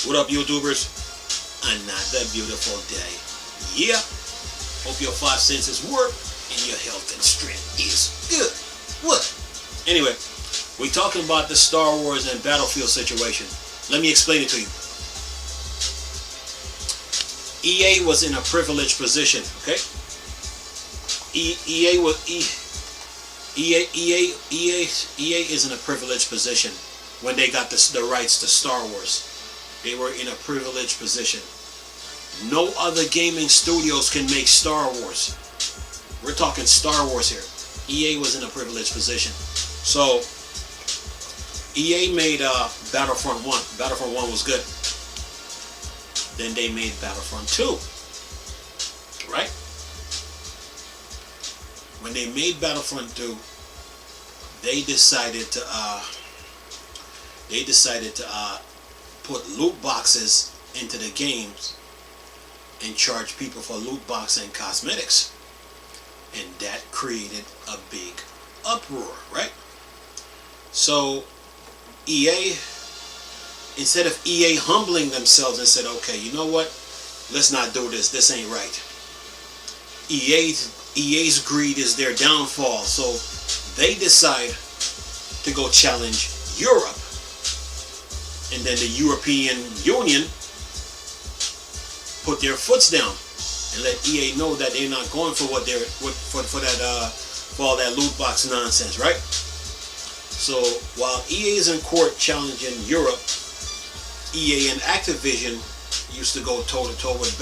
What up, YouTubers? Another beautiful day. Yeah. Hope your five senses work and your health and strength is good. What? Anyway, we talking about the Star Wars and Battlefield situation. Let me explain it to you. EA was in a privileged position, okay? EA is in a privileged position when they got the rights to Star Wars. They were in a privileged position. No other gaming studios can make Star Wars. We're talking Star Wars here. EA was in a privileged position. So EA made Battlefront 1. Battlefront 1 was good. Then they made Battlefront 2. Right? When they made Battlefront 2, they decided to put loot boxes into the games and charge people for loot box and cosmetics, and that created a big uproar, right? So EA, instead of EA humbling themselves and said, okay, you know what, let's not do this, this ain't right. EA's greed is their downfall, so they decide to go challenge Europe. And then the European Union put their foots down and let EA know that they're not going for what they're for all that loot box nonsense, right? So while EA is in court challenging Europe, EA and Activision used to go toe to toe with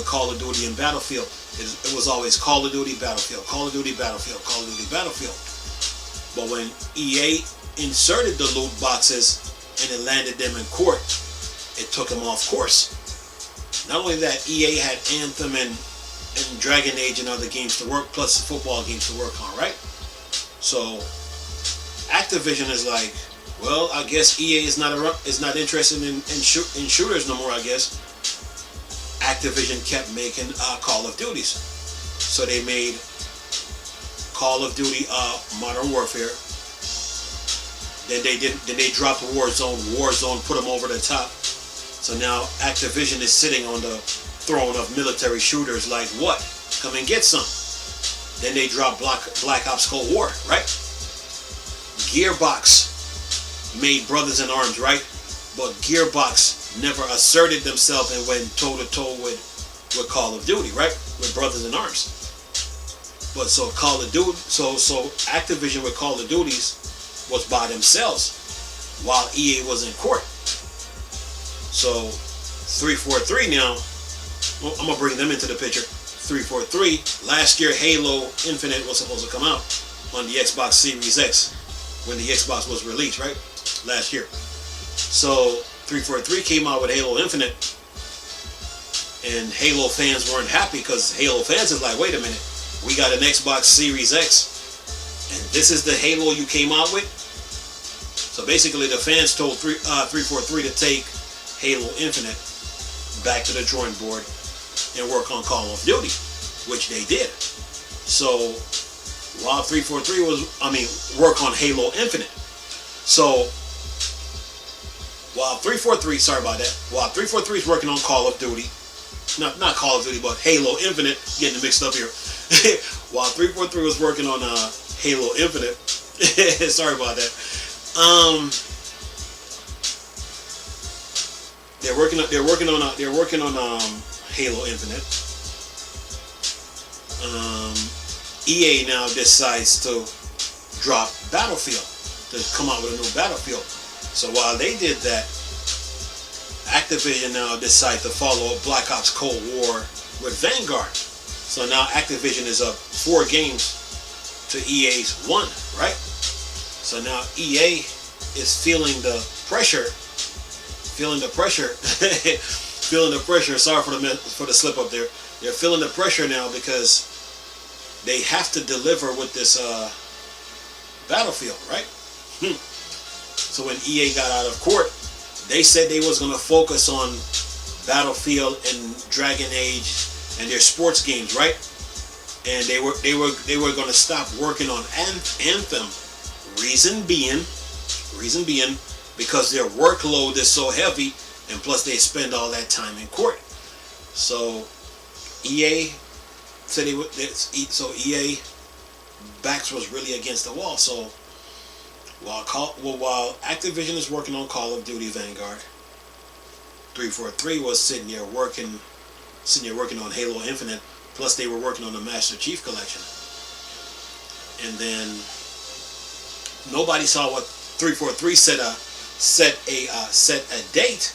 Call of Duty and Battlefield. It was always Call of Duty, Battlefield, Call of Duty, Battlefield, Call of Duty, Battlefield. But when EA inserted the loot boxes and it landed them in court, it took them off course. Not only that, EA had Anthem and Dragon Age and other games to work, plus football games to work on, right? So Activision is like, well, I guess EA is not interested in shooters no more, I guess. Activision kept making Call of Duties. So they made Call of Duty Modern Warfare. Then they dropped Warzone. Warzone put them over the top. So now Activision is sitting on the throne of military shooters. Like what? Come and get some. Then they dropped Black Ops Cold War, right? Gearbox made Brothers in Arms, right? But Gearbox never asserted themselves and went toe to toe with Call of Duty, right? With Brothers in Arms. But so Call of Duty, so Activision with Call of Duties was by themselves while EA was in court. So 343 now, well, I'm gonna bring them into the picture. 343, last year Halo Infinite was supposed to come out on the Xbox Series X when the Xbox was released, right? Last year. So 343 came out with Halo Infinite, and Halo fans weren't happy because Halo fans is like, wait a minute, we got an Xbox Series X and this is the Halo you came out with? So basically the fans told 343 to take Halo Infinite back to the drawing board and work on Call of Duty, which they did. So while 343 work on Halo Infinite. So while 343 is working on Call of Duty, not Call of Duty, but Halo Infinite, getting mixed up here. While 343 was working on Halo Infinite, sorry about that. They're working on Halo Infinite. EA now decides to drop Battlefield, to come out with a new Battlefield. So while they did that, Activision now decided to follow Black Ops Cold War with Vanguard. So now Activision is up 4 games to EA's 1, right? So now EA is feeling the pressure. Sorry for the slip up there. They're feeling the pressure now because they have to deliver with this Battlefield, right? So when EA got out of court, they said they was going to focus on Battlefield and Dragon Age and their sports games, right? And they were going to stop working on Anthem. Reason being, because their workload is so heavy, and plus they spend all that time in court. So EA said EA backs was really against the wall. So while Activision is working on Call of Duty Vanguard, 343 was sitting there working on Halo Infinite. Plus they were working on the Master Chief Collection. And then nobody saw what 343 set a date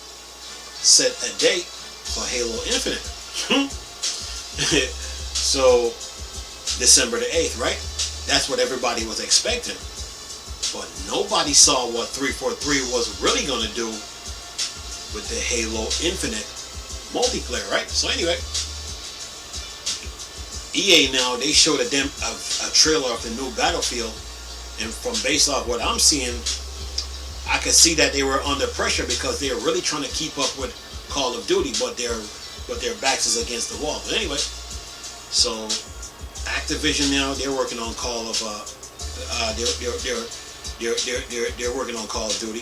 for Halo Infinite. So December the 8th, right? That's what everybody was expecting. But nobody saw what 343 was really going to do with the Halo Infinite multiplayer, right? So anyway, EA now, they showed a trailer of the new Battlefield, and from based off what I'm seeing, I could see that they were under pressure because they are really trying to keep up with Call of Duty, but their backs is against the wall. But anyway, so Activision now, they're working on they're working on Call of Duty,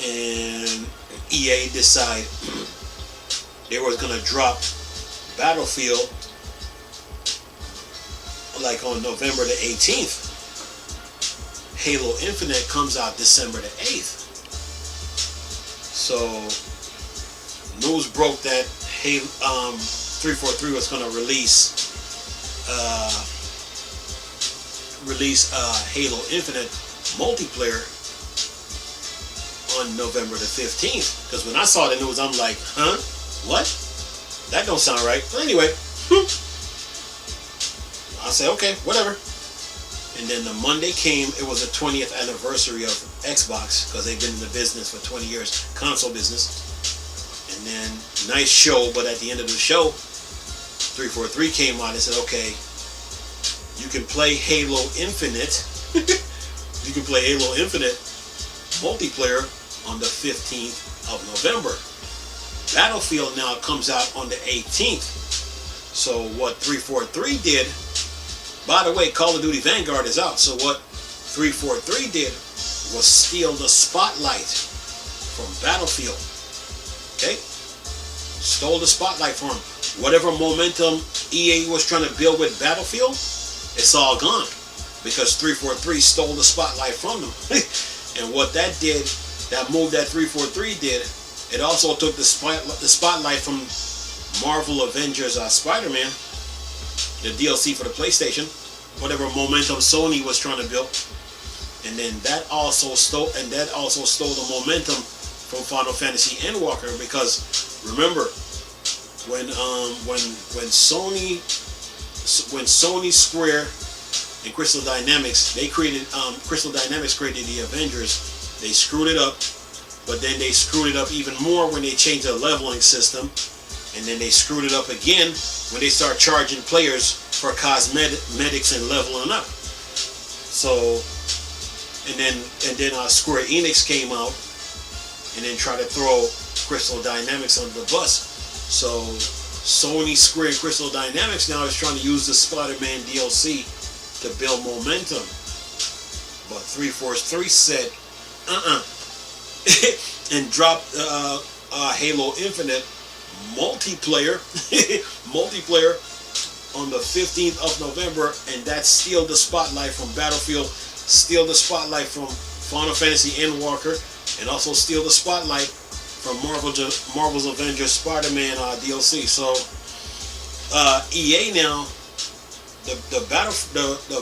and EA decided they was gonna drop Battlefield like on November the 18th. Halo Infinite comes out December the 8th. So news broke that 343 was going to release Halo Infinite multiplayer on November the 15th. Because when I saw the news, I'm like, huh? What? That don't sound right. But anyway, I said, okay, whatever. And then the Monday came, it was the 20th anniversary of Xbox, because they've been in the business for 20 years, console business. And then, nice show, but at the end of the show, 343 came out and said, okay, you can play Halo Infinite, you can play Halo Infinite multiplayer on the 15th of November. Battlefield now comes out on the 18th. So what 343 did, by the way, Call of Duty Vanguard is out. So what 343 did was steal the spotlight from Battlefield. Okay? Stole the spotlight from him. Whatever momentum EA was trying to build with Battlefield, it's all gone. Because 343 stole the spotlight from them. And what that did, that move that 343 did, it also took the spotlight from Marvel Avengers Spider-Man, the DLC for the PlayStation, whatever momentum Sony was trying to build, and then that also stole the momentum from Final Fantasy Endwalker. Because remember, when Sony Square and Crystal Dynamics, Crystal Dynamics created the Avengers, they screwed it up, but then they screwed it up even more when they changed the leveling system. And then they screwed it up again when they start charging players for cosmetics and leveling up. So, and then Square Enix came out and then tried to throw Crystal Dynamics under the bus. So Sony, Square, and Crystal Dynamics now is trying to use the Spider-Man DLC to build momentum. But 343 said, and dropped Halo Infinite multiplayer on the 15th of November, and that steal the spotlight from Battlefield, steal the spotlight from Final Fantasy Endwalker, and also steal the spotlight from Marvel's Avengers Spider-Man DLC. So EA now, the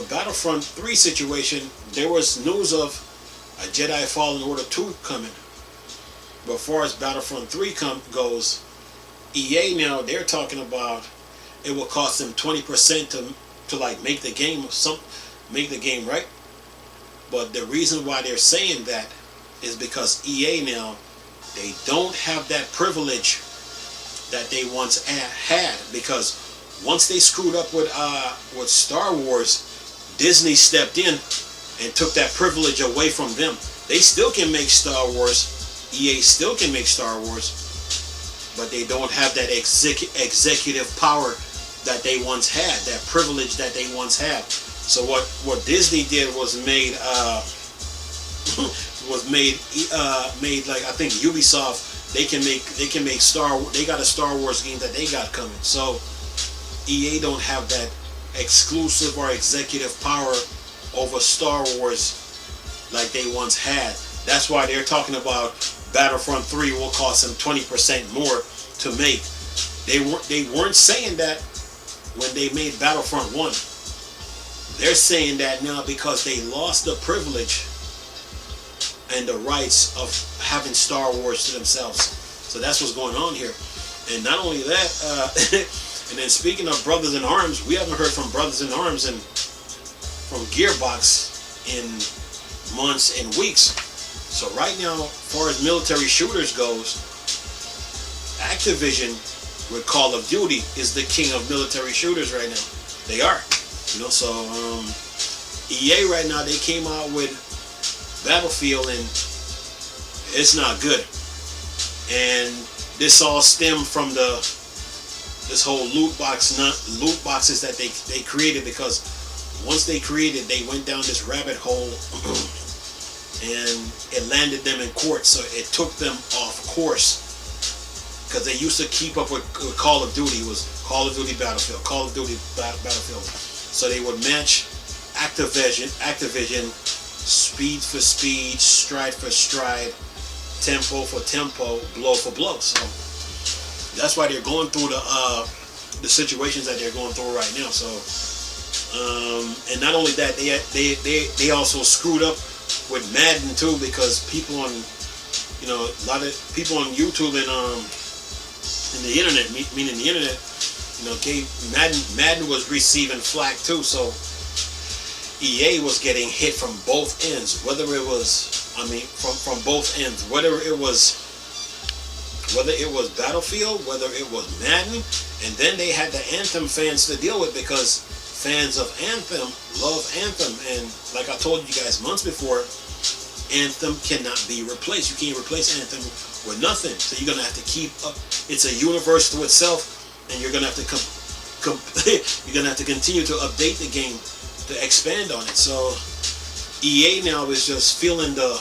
Battlefront 3 situation, there was news of a Jedi Fallen Order 2 coming. But as far as Battlefront 3 goes, EA now, they're talking about it will cost them 20% to like make the game right. But the reason why they're saying that is because EA now, they don't have that privilege that they once had, because once they screwed up with Star Wars, Disney stepped in and took that privilege away from them. They still can make Star Wars, EA still can make Star Wars, but they don't have that executive power that they once had, that privilege that they once had. So what Disney did was made was made like, I think Ubisoft, they can make they got a Star Wars game that they got coming. So EA don't have that exclusive or executive power over Star Wars like they once had. That's why they're talking about Battlefront 3 will cost them 20% more to make. They weren't saying that when they made Battlefront 1. They're saying that now because they lost the privilege and the rights of having Star Wars to themselves. So that's what's going on here. And not only that, and then speaking of Brothers in Arms, we haven't heard from Brothers in Arms and from Gearbox in months and weeks. So right now, as far as military shooters goes, Activision with Call of Duty is the king of military shooters right now. They are. You know, so EA right now, they came out with Battlefield and it's not good. And this all stemmed from this whole loot boxes that they created, because once they created, they went down this rabbit hole and it landed them in court. So it took them off course, because they used to keep up with Call of Duty. It was Call of Duty Battlefield, Call of Duty Battlefield. So they would match Activision, speed for speed, stride for stride, tempo for tempo, blow for blow. So that's why they're going through the situations that they're going through right now. So and not only that, they also screwed up with Madden too, because people on, you know, a lot of people on YouTube and in the internet, meaning the internet, you know, Madden was receiving flack too. So EA was getting hit from both ends, whether it was, I mean, from both ends, whether it was Battlefield, whether it was Madden, and then they had the Anthem fans to deal with, because fans of Anthem love Anthem, and like I told you guys months before, Anthem cannot be replaced. You can't replace Anthem with nothing. So you're gonna have to keep up. It's a universe to itself, and you're gonna have to you're gonna have to continue to update the game to expand on it. So EA now is just feeling the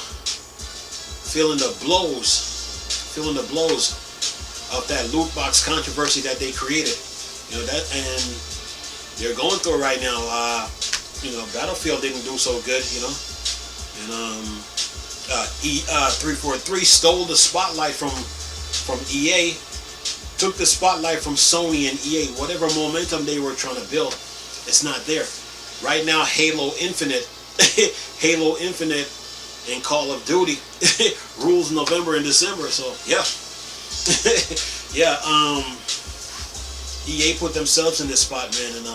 blows of that loot box controversy that they created. You know that, and they're going through it right now. You know, Battlefield didn't do so good. You know, and 343 stole the spotlight from EA, took the spotlight from Sony and EA. Whatever momentum they were trying to build, it's not there. Right now, Halo Infinite and Call of Duty rules November and December. So yeah, yeah. EA put themselves in this spot, man, and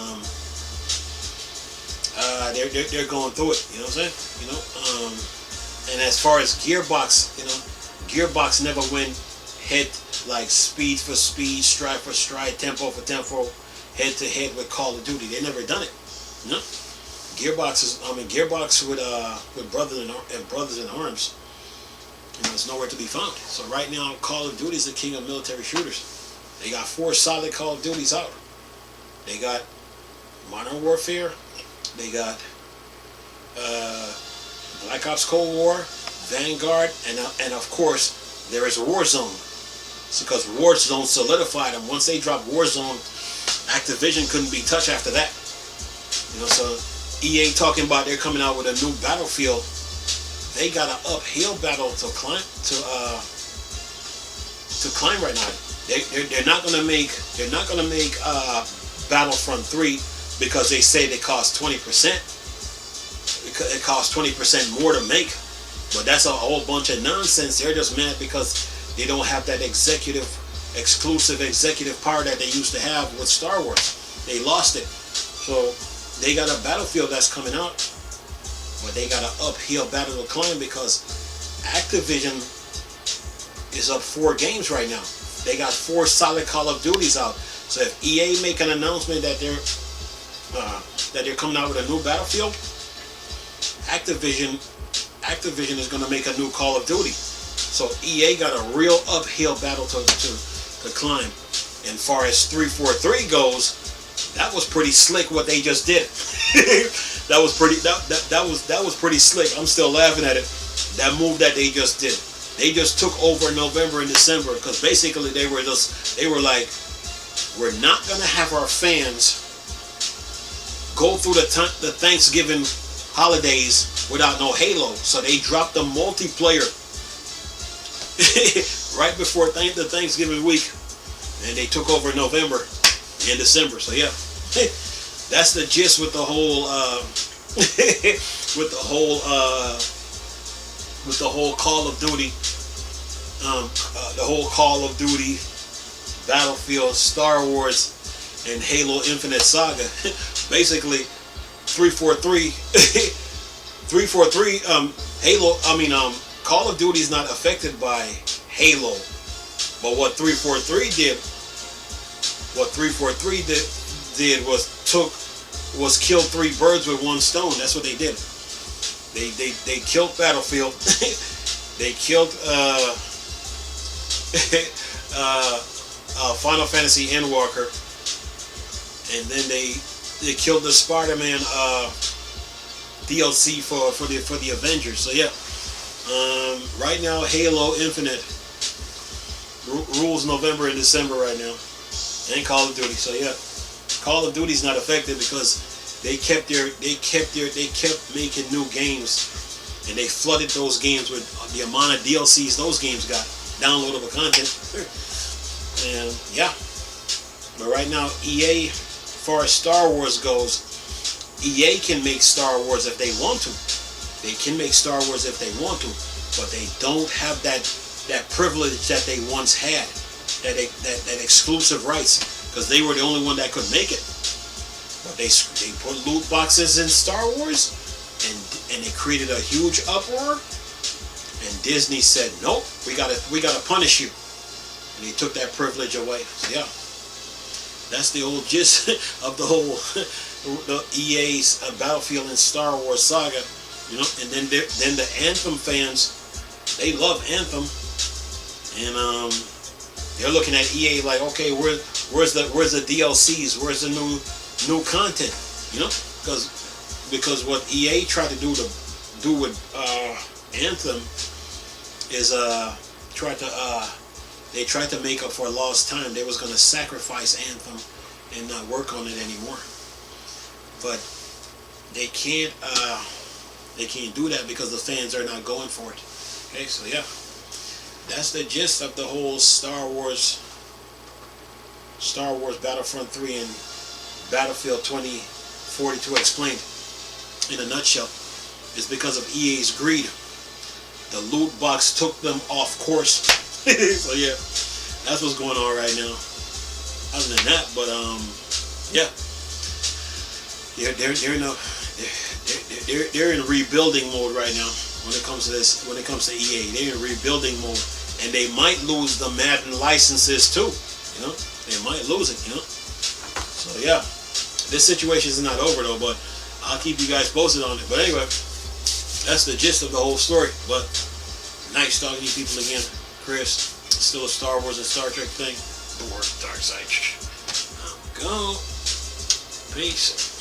they're going through it. You know what I'm saying? You know, and as far as Gearbox, you know, Gearbox never went head like speed for speed, stride for stride, tempo for tempo, head to head with Call of Duty. They never done it. You know, Gearbox with Brothers in Arms, you know, it's nowhere to be found. So right now, Call of Duty is the king of military shooters. They got 4 solid Call of Duties out. They got Modern Warfare. They got Black Ops Cold War, Vanguard, and of course there is Warzone. So because Warzone solidified them. Once they dropped Warzone, Activision couldn't be touched after that. You know, so EA talking about they're coming out with a new Battlefield. They got an uphill battle to climb right now. They're not gonna make Battlefront 3 because they say they cost 20%. It costs 20% more to make, but that's a whole bunch of nonsense. They're just mad because they don't have that exclusive executive power that they used to have with Star Wars. They lost it. So they got a Battlefield that's coming out, but they got an uphill battle to climb because Activision is up 4 games right now. They got 4 solid Call of Duties out. So if EA make an announcement that they're coming out with a new Battlefield, Activision is going to make a new Call of Duty. So EA got a real uphill battle to climb. And far as 343 goes, that was pretty slick what they just did. that was pretty slick. I'm still laughing at it. that move that they just did. They just took over in November and December because basically they were like, we're not gonna have our fans go through the Thanksgiving holidays without no Halo. So they dropped the multiplayer right before the Thanksgiving week, and they took over in November and December. So yeah, that's the gist with the whole with the whole Call of Duty, the whole Call of Duty, Battlefield, Star Wars, and Halo Infinite saga. Basically, 343, Halo. Call of Duty is not affected by Halo, but what 343 did was kill 3 birds with 1 stone. That's what they did. They killed Battlefield. They killed Final Fantasy Endwalker, and then they killed the Spider-Man DLC for the Avengers. So yeah, right now Halo Infinite rules November and December right now, and Call of Duty. So yeah, Call of Duty's not affected because they kept making new games, and they flooded those games with the amount of DLCs those games got, downloadable content. And yeah, but right now EA, as far as Star Wars goes, EA can make Star Wars if they want to. They can make Star Wars if they want to, but they don't have that privilege that they once had, that exclusive rights, because they were the only one that could make it. But they put loot boxes in Star Wars, and they created a huge uproar. And Disney said, "Nope, we gotta punish you," and they took that privilege away. So yeah, that's the old gist of the whole the EA's Battlefield and Star Wars saga, you know. And then the Anthem fans, they love Anthem, and they're looking at EA like, okay, where's the DLCs? Where's the new content? You know, because what EA tried to do with Anthem is they tried to make up for lost time. They was gonna sacrifice Anthem and not work on it anymore. But they can't do that because the fans are not going for it. Okay, so yeah, that's the gist of the whole Star Wars Battlefront 3 and Battlefield 2042 explained in a nutshell. It's because of EA's greed. The loot box took them off course. So yeah, that's what's going on right now. Other than that, but yeah, they're in rebuilding mode right now when it comes to this. When it comes to EA, they're in rebuilding mode, and they might lose the Madden licenses too. You know, they might lose it. You know, so yeah, this situation is not over though, but I'll keep you guys posted on it. But anyway, that's the gist of the whole story. But nice talking to you people again. Chris, still a Star Wars and Star Trek thing. The word dark side. Go. Peace.